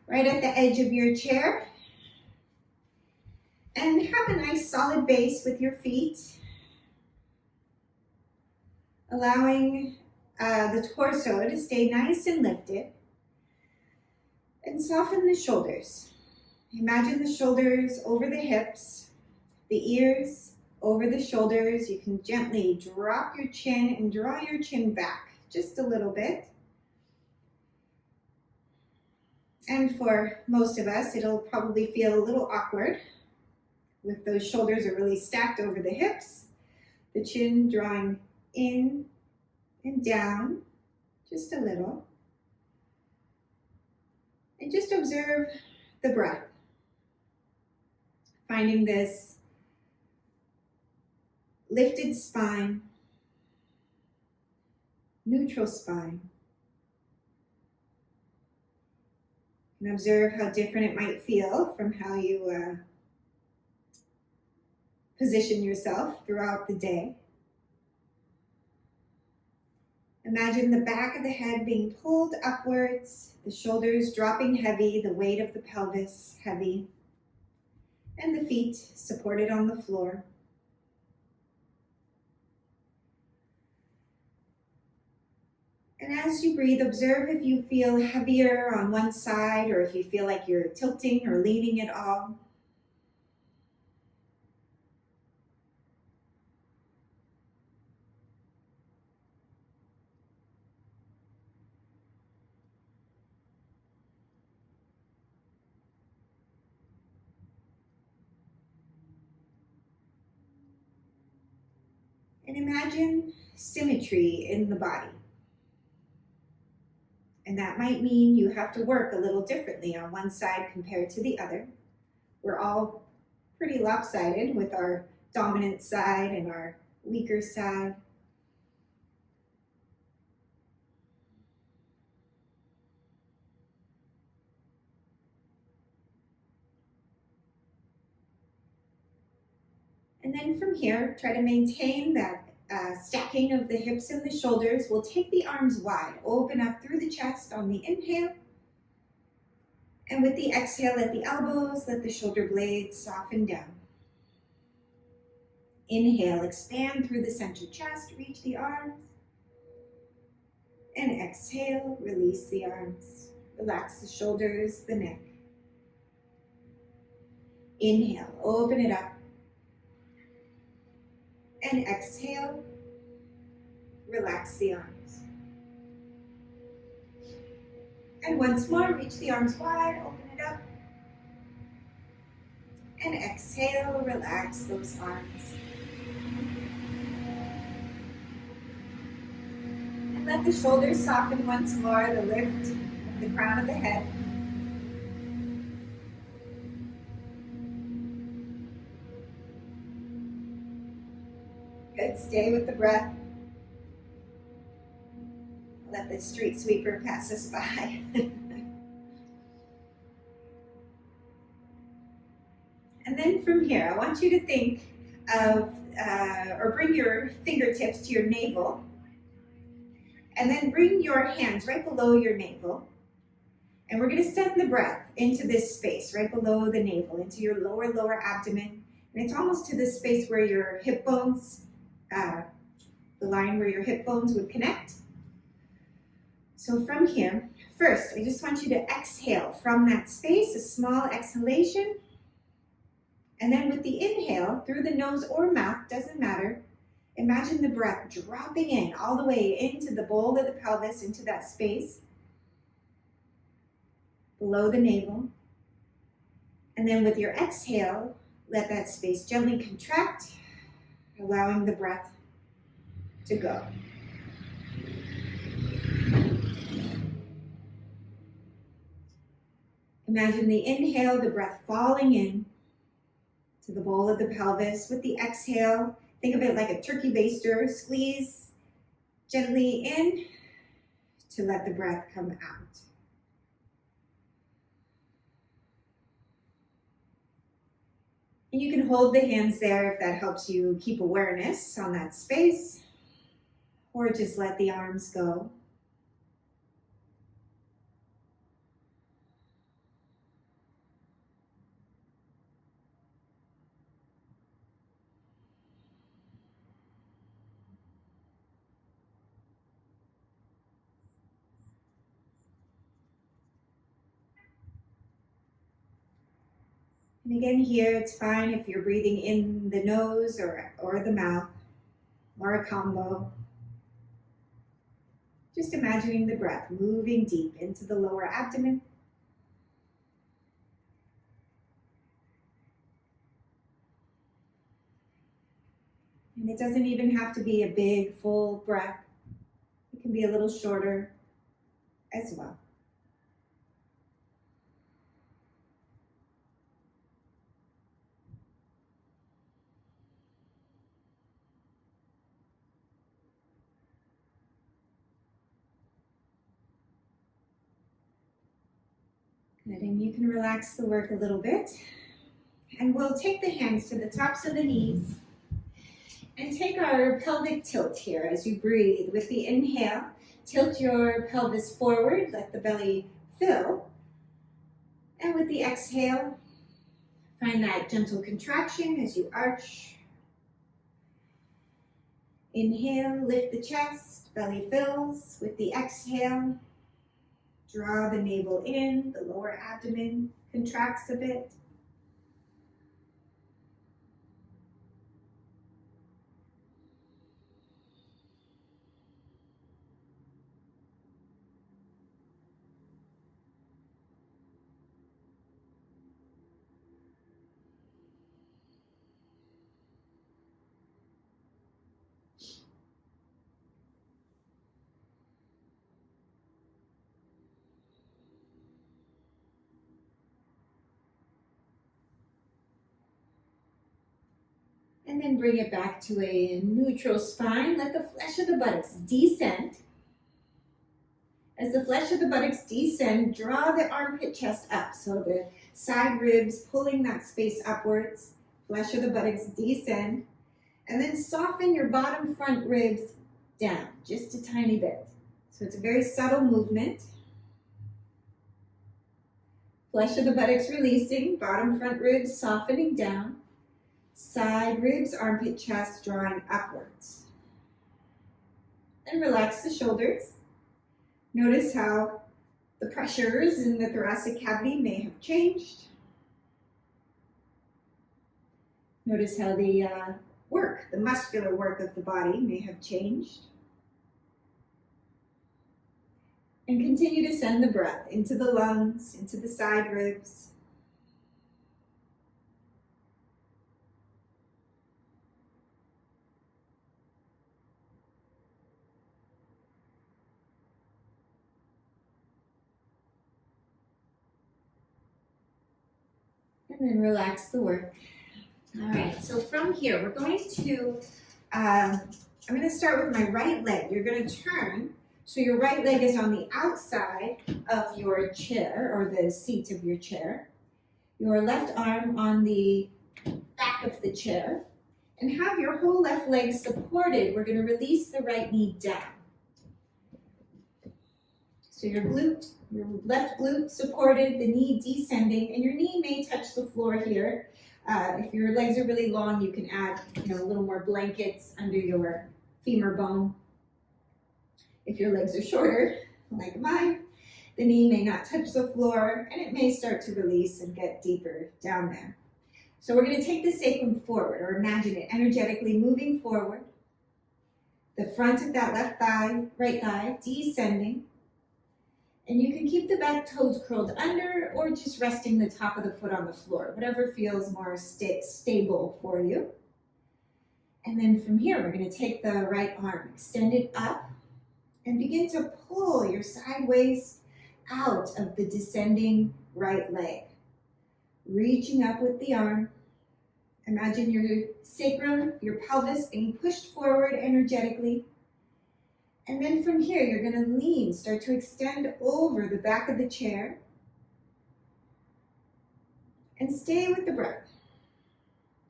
right at the edge of your chair. And have a nice solid base with your feet, allowing the torso to stay nice and lifted. And soften the shoulders. Imagine the shoulders over the hips, the ears over the shoulders. You can gently drop your chin and draw your chin back just a little bit. And for most of us, it'll probably feel a little awkward with those shoulders are really stacked over the hips, the chin drawing in and down just a little. And just observe the breath, finding this lifted spine, neutral spine. And observe how different it might feel from how you position yourself throughout the day. Imagine the back of the head being pulled upwards, the shoulders dropping heavy, the weight of the pelvis heavy, and the feet supported on the floor. And as you breathe, observe if you feel heavier on one side or if you feel like you're tilting or leaning at all. And imagine symmetry in the body. And that might mean you have to work a little differently on one side compared to the other. We're all pretty lopsided with our dominant side and our weaker side. And then from here, try to maintain that stacking of the hips and the shoulders. We'll take the arms wide, open up through the chest on the inhale. And with the exhale, let the elbows, let the shoulder blades soften down. Inhale, expand through the center chest, reach the arms. And exhale, release the arms. Relax the shoulders, the neck. Inhale, open it up. And exhale, relax the arms. And once more, reach the arms wide, open it up. And exhale, relax those arms. And let the shoulders soften once more, the lift of the crown of the head. Good, stay with the breath. Let the street sweeper pass us by. And then from here, I want you to think of, or bring your fingertips to your navel, and then bring your hands right below your navel. And we're gonna send the breath into this space, right below the navel, into your lower abdomen. And it's almost to this space where your hip bones, the line where your hip bones would connect. So from here, first, I just want you to exhale from that space, a small exhalation. And then with the inhale, through the nose or mouth, doesn't matter, imagine the breath dropping in all the way into the bowl of the pelvis, into that space below the navel. And then with your exhale, let that space gently contract, allowing the breath to go. Imagine the inhale, the breath falling in to the bowl of the pelvis. With the exhale, think of it like a turkey baster. Squeeze gently in to let the breath come out. And you can hold the hands there if that helps you keep awareness on that space, or just let the arms go. And again here, it's fine if you're breathing in the nose or the mouth, or a combo. Just imagining the breath moving deep into the lower abdomen. And it doesn't even have to be a big, full breath. It can be a little shorter as well. Good, and you can relax the work a little bit. And we'll take the hands to the tops of the knees and take our pelvic tilt here as you breathe. With the inhale, tilt your pelvis forward, let the belly fill. And with the exhale, find that gentle contraction as you arch. Inhale, lift the chest, belly fills. With the exhale, draw the navel in, the lower abdomen contracts a bit. And then bring it back to a neutral spine. Let the flesh of the buttocks descend. As the flesh of the buttocks descend, draw the armpit chest up. So the side ribs pulling that space upwards. Flesh of the buttocks descend. And then soften your bottom front ribs down, just a tiny bit. So it's a very subtle movement. Flesh of the buttocks releasing, bottom front ribs softening down. Side ribs, armpit chest drawing upwards. And relax the shoulders. Notice how the pressures in the thoracic cavity may have changed. Notice how the muscular work of the body may have changed. And continue to send the breath into the lungs, into the side ribs. And then relax the work. All right, so from here, we're going to, I'm going to start with my right leg. You're going to turn, so your right leg is on the outside of your chair, or the seat of your chair. Your left arm on the back of the chair. And have your whole left leg supported. We're going to release the right knee down. So your left glute supported, the knee descending, and your knee may touch the floor here. If your legs are really long, you can add a little more blankets under your femur bone. If your legs are shorter, like mine, the knee may not touch the floor, and it may start to release and get deeper down there. So we're going to take the sacrum forward, or imagine it energetically moving forward. The front of that left thigh, right thigh, descending. And you can keep the back toes curled under or just resting the top of the foot on the floor, whatever feels more stable for you. And then from here, we're going to take the right arm, extend it up, and begin to pull your sideways out of the descending right leg. Reaching up with the arm. Imagine your sacrum, your pelvis being pushed forward energetically. And then from here, you're going to lean, start to extend over the back of the chair. And stay with the breath.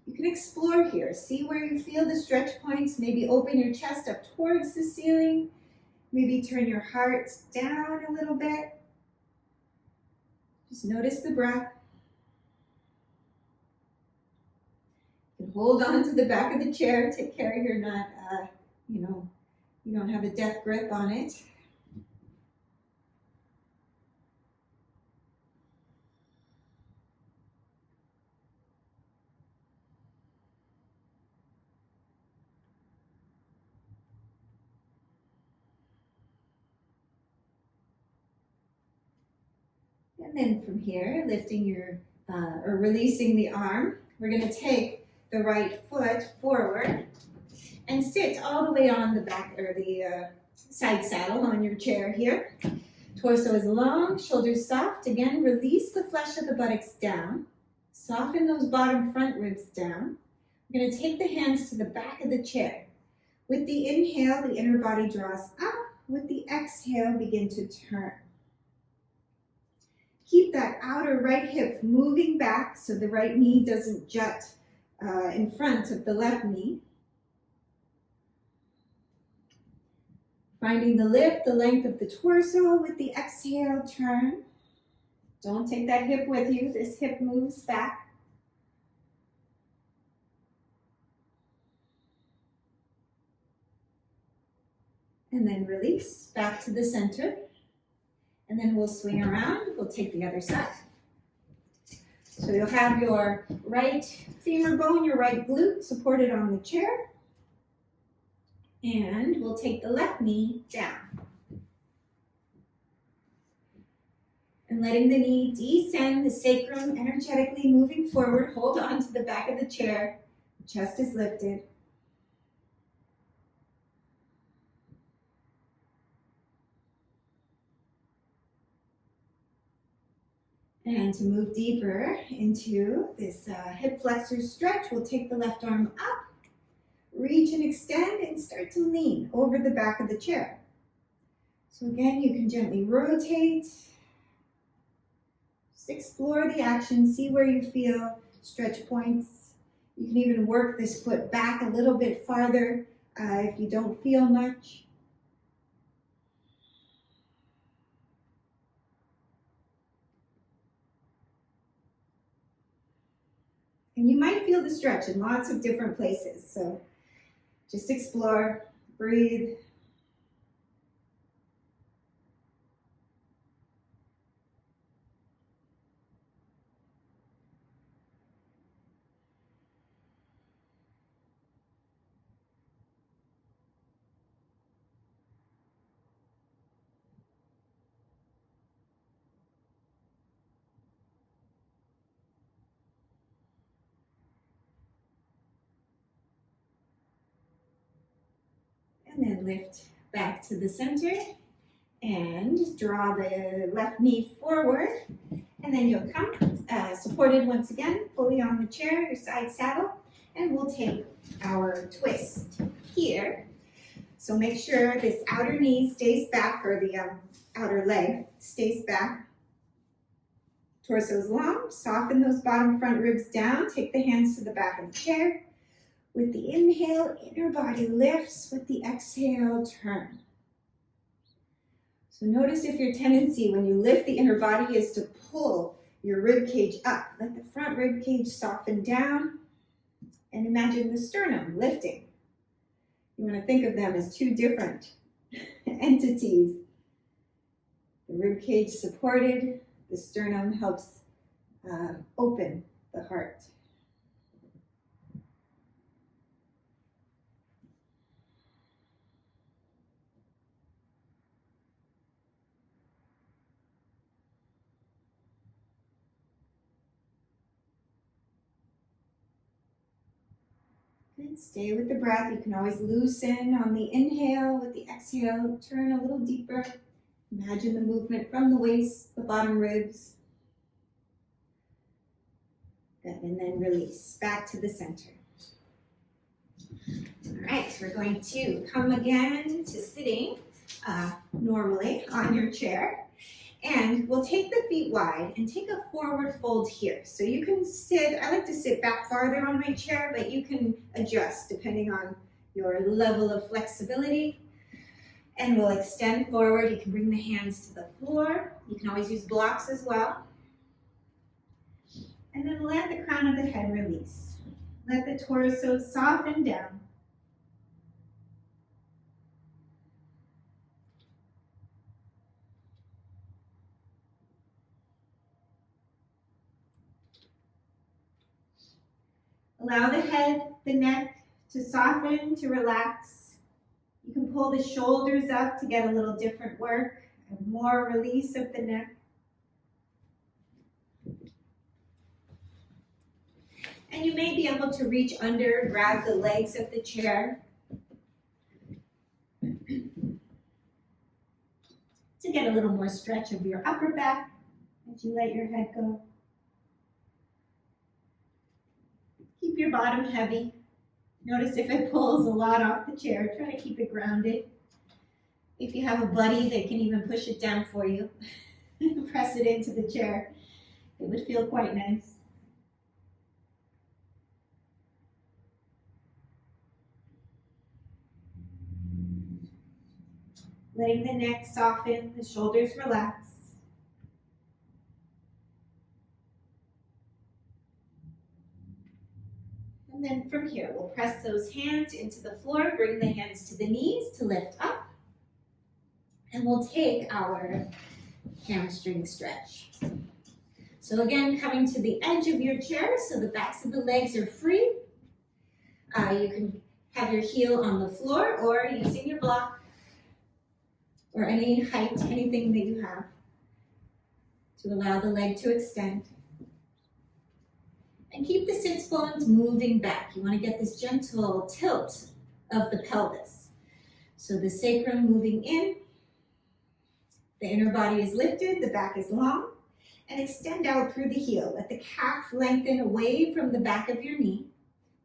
You can explore here. See where you feel the stretch points. Maybe open your chest up towards the ceiling. Maybe turn your heart down a little bit. Just notice the breath. You can hold on to the back of the chair. Take care you're not, you don't have a death grip on it. And then from here, lifting your, or releasing the arm, we're gonna take the right foot forward and sit all the way on the back, or the side saddle on your chair here. Torso is long, shoulders soft. Again, release the flesh of the buttocks down. Soften those bottom front ribs down. We're going to take the hands to the back of the chair. With the inhale, the inner body draws up. With the exhale, begin to turn. Keep that outer right hip moving back so the right knee doesn't jut in front of the left knee. Finding the lift, the length of the torso. With the exhale, turn. Don't take that hip with you. This hip moves back. And then release back to the center. And then we'll swing around. We'll take the other side. So you'll have your right femur bone, your right glute supported on the chair. And we'll take the left knee down. And letting the knee descend, the sacrum energetically moving forward. Hold on to the back of the chair. Chest is lifted. And to move deeper into this hip flexor stretch, we'll take the left arm up. Reach and extend and start to lean over the back of the chair. So again, you can gently rotate. Just explore the action, see where you feel stretch points. You can even work this foot back a little bit farther if you don't feel much. And you might feel the stretch in lots of different places, so just explore, breathe. And then lift back to the center and draw the left knee forward. And then you'll come supported once again, fully on the chair, your side saddle, and we'll take our twist here. So make sure this outer knee stays back, or the outer leg stays back. Torso's long, soften those bottom front ribs down, take the hands to the back of the chair. With the inhale, inner body lifts. With the exhale, turn. So notice if your tendency when you lift the inner body is to pull your rib cage up. Let the front rib cage soften down. And imagine the sternum lifting. You want to think of them as two different entities. The rib cage supported, the sternum helps open the heart. Good. Stay with the breath. You can always loosen on the inhale. With the exhale, turn a little deeper. Imagine the movement from the waist, the bottom ribs. Good. And then release back to the center. All right, so we're going to come again to sitting normally on your chair. And we'll take the feet wide and take a forward fold here. So you can sit, I like to sit back farther on my chair, but you can adjust depending on your level of flexibility. And we'll extend forward. You can bring the hands to the floor. You can always use blocks as well. And then let the crown of the head release. Let the torso soften down. Allow the head, the neck to soften, to relax. You can pull the shoulders up to get a little different work and more release of the neck. And you may be able to reach under, grab the legs of the chair to get a little more stretch of your upper back as you let your head go. Keep your bottom heavy. Notice if it pulls a lot off the chair, try to keep it grounded. If you have a buddy, they can even push it down for you. Press it into the chair. It would feel quite nice. Letting the neck soften, the shoulders relax. And then from here, we'll press those hands into the floor, bring the hands to the knees to lift up. And we'll take our hamstring stretch. So again, coming to the edge of your chair so the backs of the legs are free. You can have your heel on the floor or using your block or any height, anything that you have to allow the leg to extend. And keep the sits bones moving back. You want to get this gentle tilt of the pelvis. So the sacrum moving in, the inner body is lifted, the back is long, and extend out through the heel. Let the calf lengthen away from the back of your knee.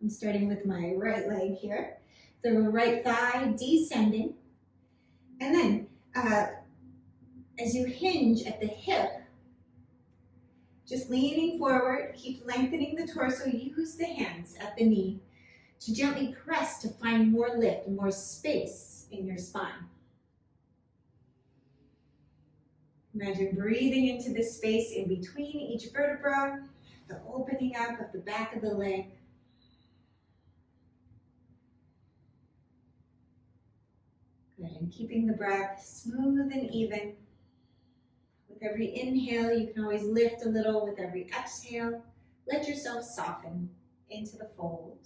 I'm starting with my right leg here. The right thigh descending. And then as you hinge at the hip, just leaning forward, keep lengthening the torso, use the hands at the knee to gently press to find more lift, more space in your spine. Imagine breathing into the space in between each vertebra, the opening up of the back of the leg. Good, and keeping the breath smooth and even. With every inhale, you can always lift a little. With every exhale, let yourself soften into the fold.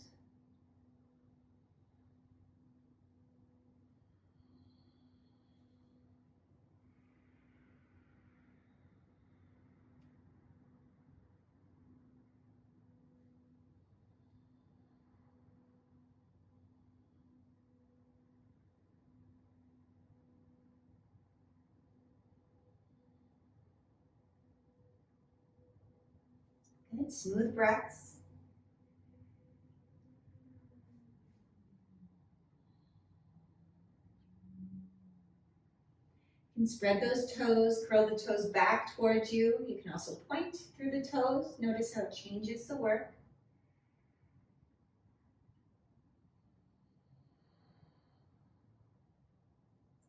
Good, smooth breaths. You can spread those toes, curl the toes back towards you. You can also point through the toes. Notice how it changes the work.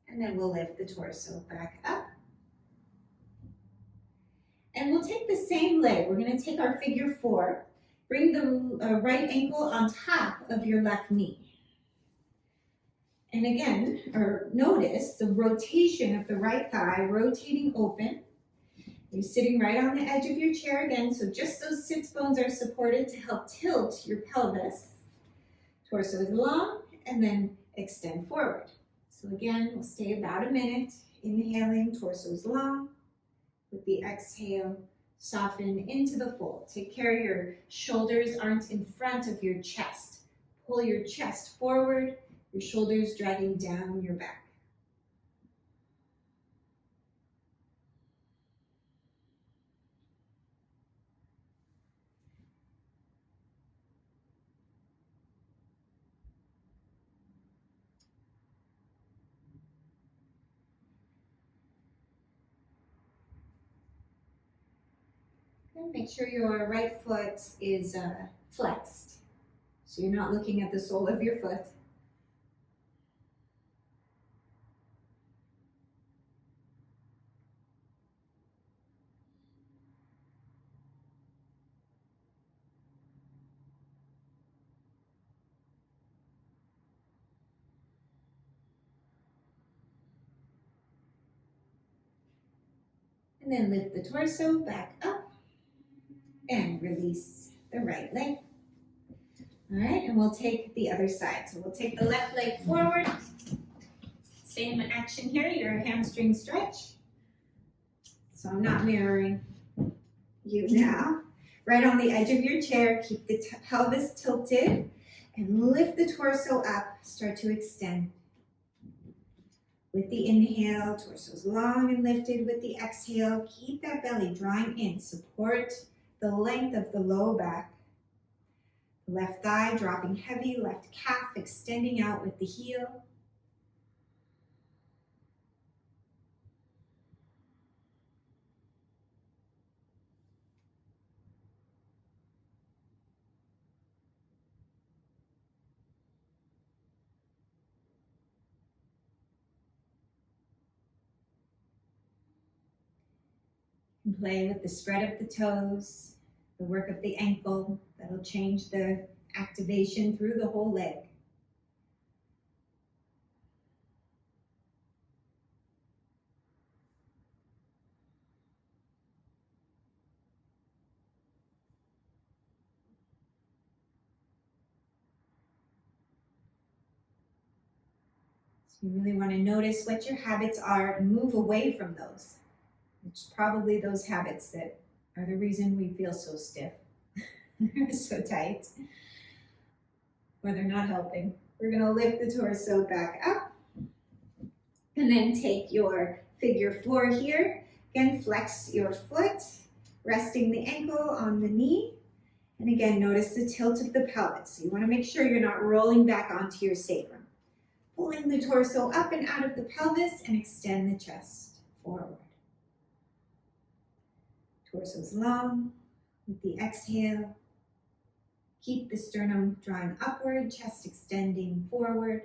And then we'll lift the torso back up. And we'll take the same leg. We're going to take our figure 4. Bring the right ankle on top of your left knee. And again, notice the rotation of the right thigh, rotating open. You're sitting right on the edge of your chair again, so just those sits bones are supported to help tilt your pelvis. Torso is long, and then extend forward. So again, we'll stay about a minute. Inhaling, torso is long. With the exhale, soften into the fold. Take care your shoulders aren't in front of your chest. Pull your chest forward, your shoulders dragging down your back. And make sure your right foot is flexed, so you're not looking at the sole of your foot. And then lift the torso back up. And release the right leg. All right, and we'll take the other side. So we'll take the left leg forward. Same action here, your hamstring stretch. So I'm not mirroring you now. right on the edge of your chair. Keep the pelvis tilted and lift the torso up. Start to extend. With the inhale, torso's long and lifted. With the exhale, keep that belly drawing in. Support the length of the low back. Left thigh dropping heavy, left calf extending out with the heel. And play with the spread of the toes, the work of the ankle. That'll change the activation through the whole leg. So you really want to notice what your habits are and move away from those. It's probably those habits that are the reason we feel so stiff, so tight, or they're not helping. We're gonna lift the torso back up and then take your figure 4 here. Again, flex your foot, resting the ankle on the knee. And again, notice the tilt of the pelvis. So you wanna make sure you're not rolling back onto your sacrum. Pulling the torso up and out of the pelvis and extend the chest forward. Torso's long. With the exhale, keep the sternum drawing upward, chest extending forward.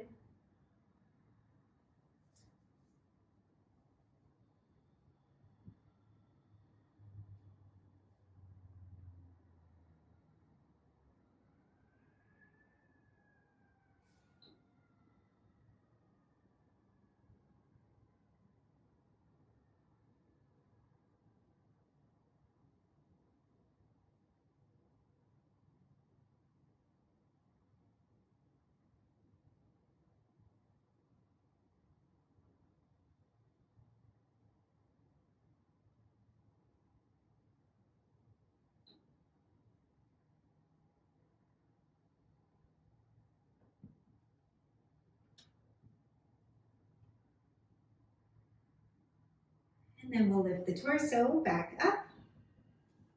And then we'll lift the torso back up.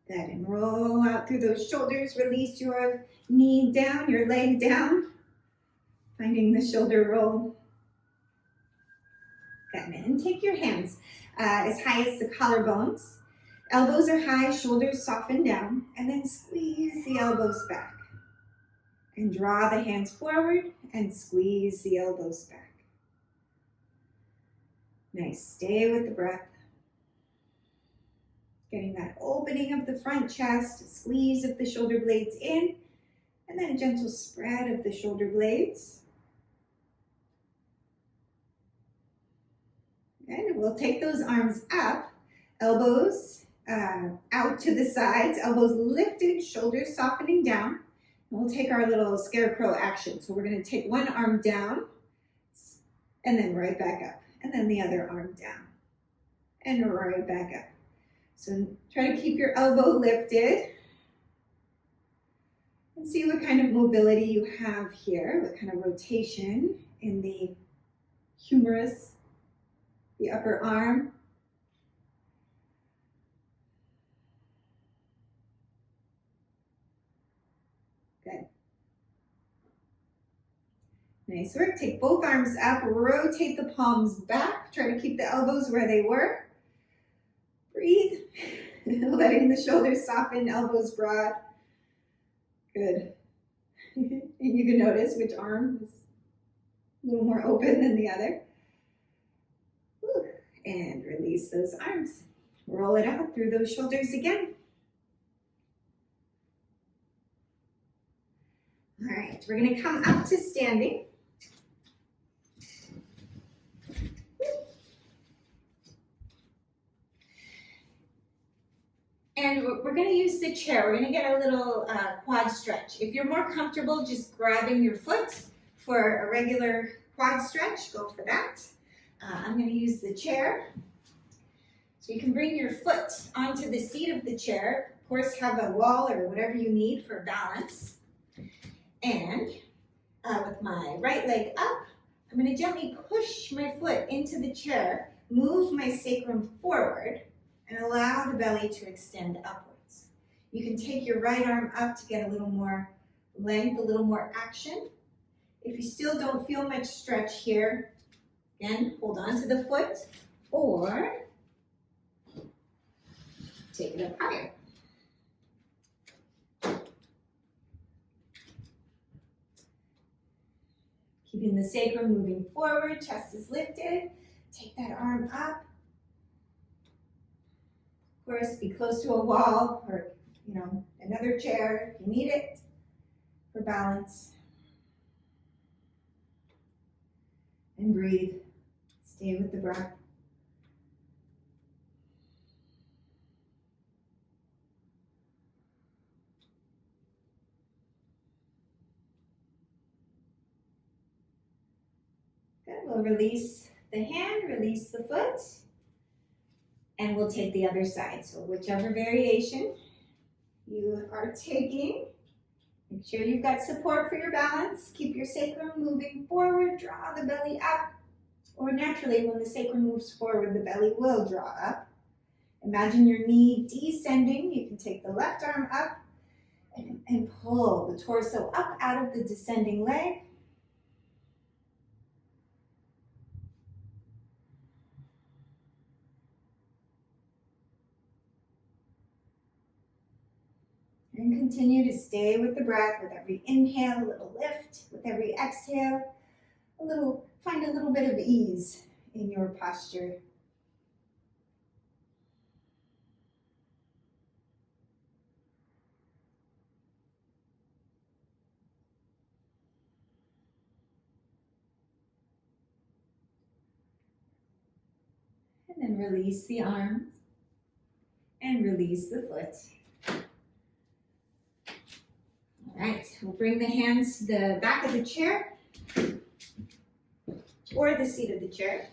Good, and roll out through those shoulders. Release your knee down, your leg down. Finding the shoulder roll. Good, and take your hands as high as the collarbones. Elbows are high, shoulders soften down, and then squeeze the elbows back. And draw the hands forward and squeeze the elbows back. Nice, stay with the breath. Getting that opening of the front chest, squeeze of the shoulder blades in, and then a gentle spread of the shoulder blades. And we'll take those arms up, elbows out to the sides, elbows lifted, shoulders softening down. And we'll take our little scarecrow action. So we're going to take one arm down, and then right back up, and then the other arm down, and right back up. So try to keep your elbow lifted and see what kind of mobility you have here, what kind of rotation in the humerus, the upper arm. Good. Nice work. Take both arms up, rotate the palms back, try to keep the elbows where they were. Breathe, letting the shoulders soften, elbows broad. Good. And you can notice which arm is a little more open than the other. Whew. And release those arms. Roll it out through those shoulders again. All right, we're going to come up to standing. And we're going to use the chair. We're going to get a little quad stretch. If you're more comfortable just grabbing your foot for a regular quad stretch, go for that. I'm going to use the chair. So you can bring your foot onto the seat of the chair, Of course, have a wall or whatever you need for balance. And with my right leg up, I'm going to gently push my foot into the chair, move my sacrum forward, and allow the belly to extend upwards. You can take your right arm up to get a little more length, a little more action. If you still don't feel much stretch here, again, hold on to the foot or take it up higher. Keeping the sacrum moving forward, chest is lifted. Take that arm up. Of course, be close to a wall or, another chair if you need it for balance. And breathe. Stay with the breath. Good. We'll release the hand, release the foot, and we'll take the other side. So whichever variation you are taking, make sure you've got support for your balance. Keep your sacrum moving forward, draw the belly up, or naturally when the sacrum moves forward, the belly will draw up. Imagine your knee descending. You can take the left arm up and pull the torso up out of the descending leg. And continue to stay with the breath. With every inhale, a little lift. With every exhale, find a little bit of ease in your posture. And then release the arms and release the foot. All right, we'll bring the hands to the back of the chair or the seat of the chair.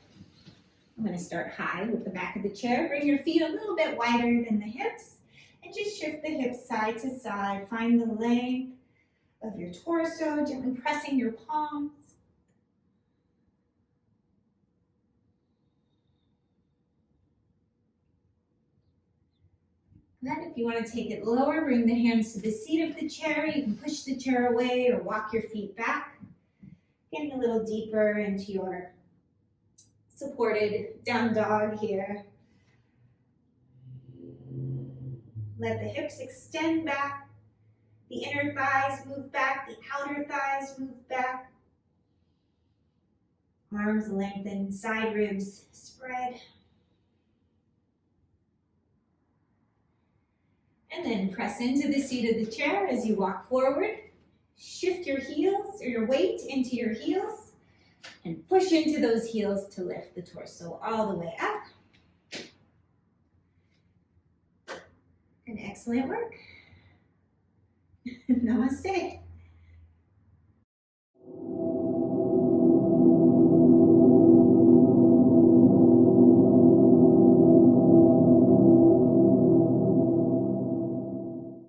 I'm going to start high with the back of the chair. Bring your feet a little bit wider than the hips and just shift the hips side to side. Find the length of your torso, gently pressing your palms. Then if you want to take it lower, bring the hands to the seat of the chair. You can push the chair away or walk your feet back. Getting a little deeper into your supported down dog here. Let the hips extend back. The inner thighs move back. The outer thighs move back. Arms lengthen, side ribs spread. And then press into the seat of the chair as you walk forward. Shift your heels or your weight into your heels and push into those heels to lift the torso all the way up. And excellent work. Namaste.